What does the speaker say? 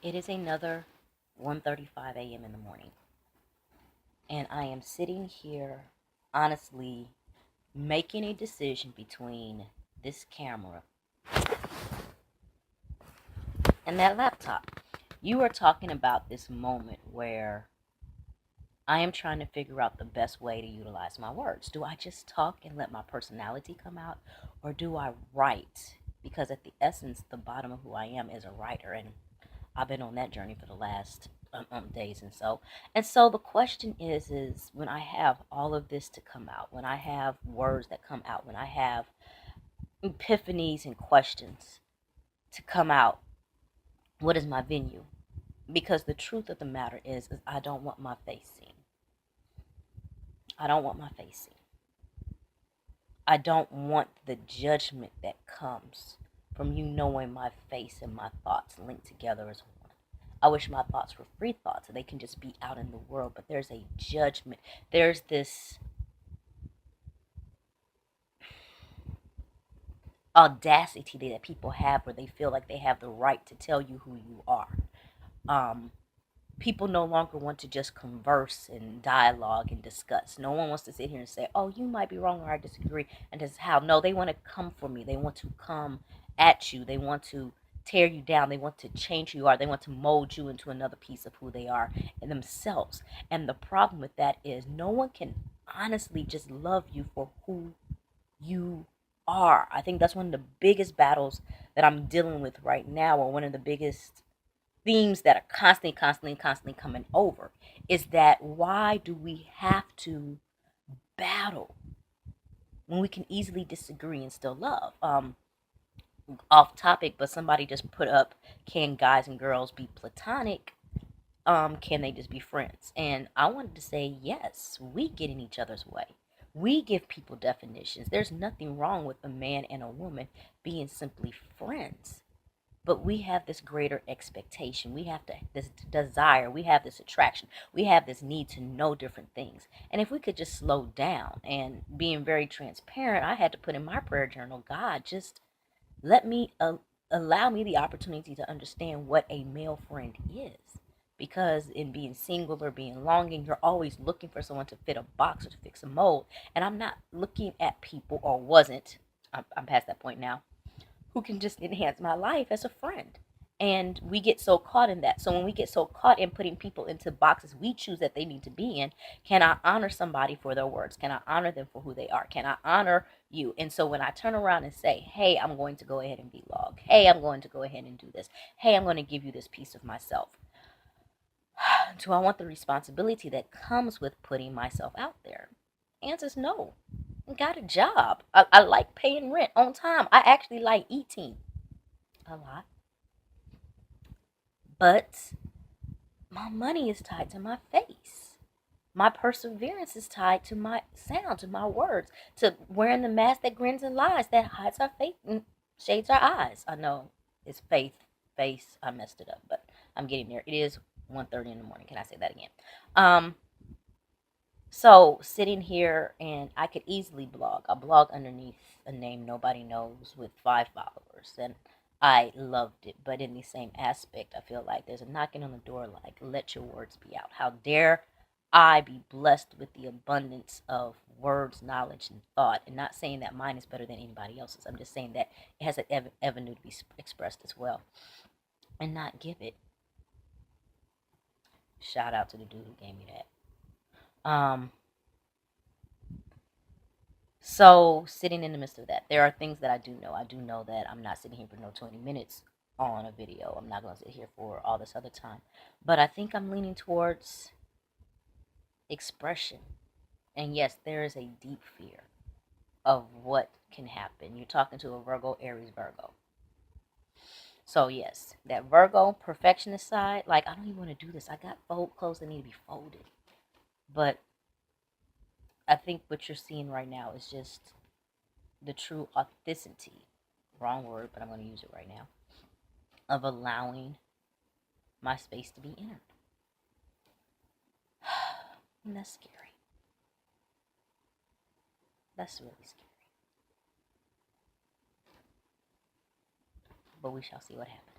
It is another 1:35 a.m. in the morning, and I am sitting here honestly making a decision between this camera and that laptop. You are talking about this moment where I am trying to figure out the best way to utilize my words. Do I just talk and let my personality come out, or do I write? Because at the essence, the bottom of who I am is a writer, and I've been on that journey for the last days, and so the question is when I have all of this to come out, when I have words that come out, when I have epiphanies and questions to come out, what is my venue? Because the truth of the matter is I don't want my face seen. I don't want my face seen. I don't want the judgment that comes from you knowing my face and my thoughts linked together as one. I wish my thoughts were free thoughts and they can just be out in the world, but there's a judgment. There's this audacity that people have where they feel like they have the right to tell you who you are. Um, People no longer want to just converse and dialogue and discuss. No one wants to sit here and say, oh, you might be wrong or I disagree. And this is how. No, they want to come for me. They want to come at you. They want to tear you down. They want to change who you are. They want to mold you into another piece of who they are in themselves. And the problem with that is no one can honestly just love you for who you are. I think that's one of the biggest battles that I'm dealing with right now, or one of the biggest themes that are constantly coming over is that why do we have to battle when we can easily disagree and still love? Off topic, but somebody just put up, can guys and girls be platonic? Can they just be friends? And I wanted to say, yes, we get in each other's way. We give people definitions. There's nothing wrong with a man and a woman being simply friends, but we have this greater expectation. We have this desire. We have this attraction. We have this need to know different things. And if we could just slow down, and being very transparent, I had to put in my prayer journal, God, just let me allow me the opportunity to understand what a male friend is. Because in being single or being longing, you're always looking for someone to fit a box or to fix a mold. And I'm not looking at people, or wasn't. I'm past that point now, who can just enhance my life as a friend. And we get so caught in that. So when we get so caught in putting people into boxes we choose that they need to be in, can I honor somebody for their words? Can I honor them for who they are? Can I honor you? And so when I turn around and say, hey, I'm going to go ahead and vlog. Hey, I'm going to go ahead and do this. Hey, I'm going to give you this piece of myself. Do I want the responsibility that comes with putting myself out there? Answer is no. I got a job. I like paying rent on time. I actually like eating a lot. But my money is tied to my face. My perseverance is tied to my sound, to my words, to wearing the mask that grins and lies, that hides our face and shades our eyes. I know it's face. I messed it up, but I'm getting there. It is 1:30 in the morning. Can I say that again? Um, so sitting here, and I could easily blog. I blog underneath a name nobody knows with 5 followers, and I loved it. But in the same aspect, I feel like there's a knocking on the door. Like, let your words be out. How dare I be blessed with the abundance of words, knowledge, and thought? And not saying that mine is better than anybody else's. I'm just saying that it has an avenue to be expressed as well, and not give it. Shout out to the dude who gave me that. So sitting in the midst of that, there are things that I do know. I do know that I'm not sitting here for no 20 minutes on a video. I'm not going to sit here for all this other time. But I think I'm leaning towards expression. And yes, there is a deep fear of what can happen. You're talking to a Virgo, Aries, Virgo. So yes, that Virgo perfectionist side, like, I don't even want to do this. I got clothes that need to be folded. But I think what you're seeing right now is just the true authenticity, wrong word, but I'm going to use it right now, of allowing my space to be entered. And that's scary. That's really scary. But we shall see what happens.